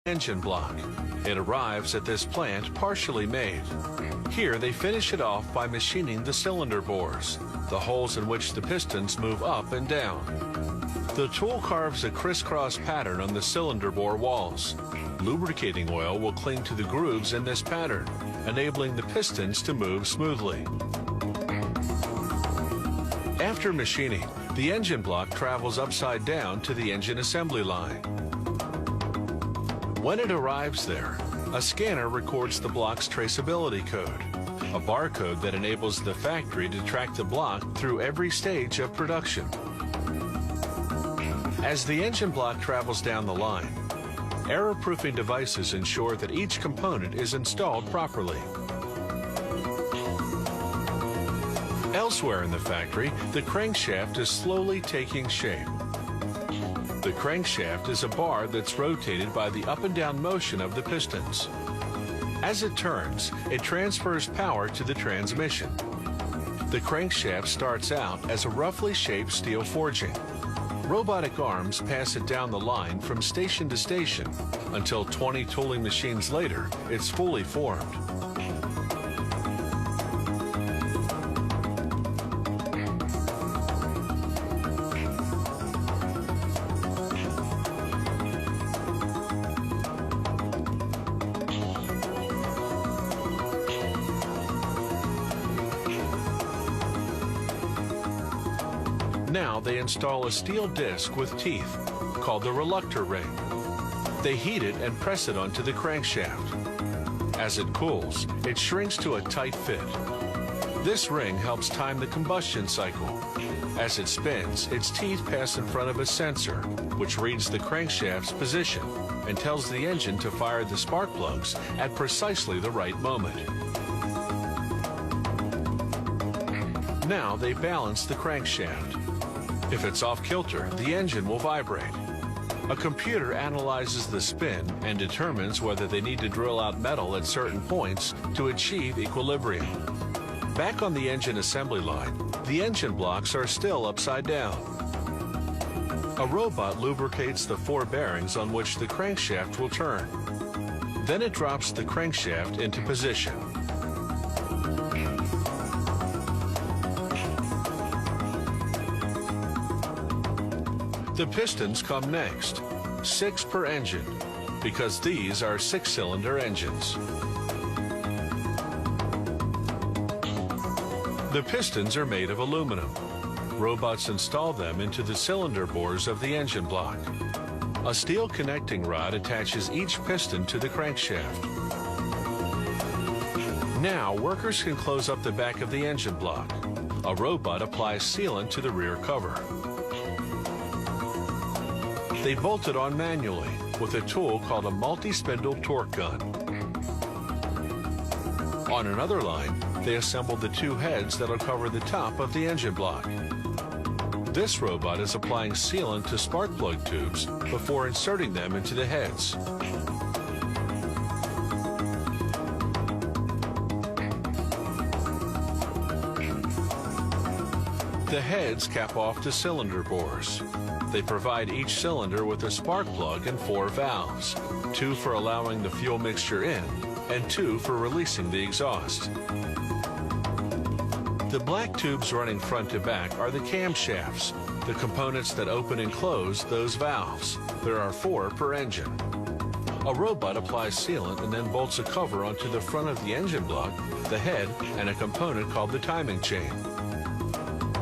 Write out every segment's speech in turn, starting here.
engine block. It arrives at this plant partially made. Here they finish it off by machining the cylinder bores, the holes in which the pistons move up and down. The tool carves a crisscross pattern on the cylinder bore walls. Lubricating oil will cling to the grooves in this pattern, enabling the pistons to move smoothly. After machining, the engine block travels upside down to the engine assembly line. When it arrives there, a scanner records the block's traceability code, a barcode that enables the factory to track the block through every stage of production. As the engine block travels down the line, error-proofing devices ensure that each component is installed properly. Elsewhere in the factory, the crankshaft is slowly taking shape. The crankshaft is a bar that's rotated by the up and down motion of the pistons. As it turns, it transfers power to the transmission. The crankshaft starts out as a roughly shaped steel forging. Robotic arms pass it down the line from station to station until 20 tooling machines later, it's fully formed. Now they install a steel disc with teeth, called the reluctor ring. They heat it and press it onto the crankshaft. As it cools, it shrinks to a tight fit. This ring helps time the combustion cycle. As it spins, its teeth pass in front of a sensor, which reads the crankshaft's position and tells the engine to fire the spark plugs at precisely the right moment. Now they balance the crankshaft. If it's off kilter, the engine will vibrate. A computer analyzes the spin and determines whether they need to drill out metal at certain points to achieve equilibrium. Back on the engine assembly line, the engine blocks are still upside down. A robot lubricates the 4 bearings on which the crankshaft will turn. Then it drops the crankshaft into position. The pistons come next, 6 per engine, because these are 6-cylinder engines. The pistons are made of aluminum. Robots install them into the cylinder bores of the engine block. A steel connecting rod attaches each piston to the crankshaft. Now workers can close up the back of the engine block. A robot applies sealant to the rear cover. They bolt it on manually with a tool called a multi-spindle torque gun. On another line, they assemble the 2 heads that'll cover the top of the engine block. This robot is applying sealant to spark plug tubes before inserting them into the heads. The heads cap off the cylinder bores. They provide each cylinder with a spark plug and 4 valves, 2 for allowing the fuel mixture in and 2 for releasing the exhaust. The black tubes running front to back are the camshafts, the components that open and close those valves. There are 4 per engine. A robot applies sealant and then bolts a cover onto the front of the engine block, the head, and a component called the timing chain.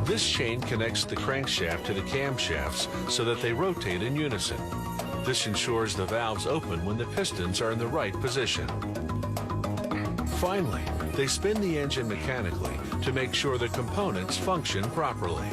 This chain connects the crankshaft to the camshafts so that they rotate in unison. This ensures the valves open when the pistons are in the right position. Finally, they spin the engine mechanically to make sure the components function properly.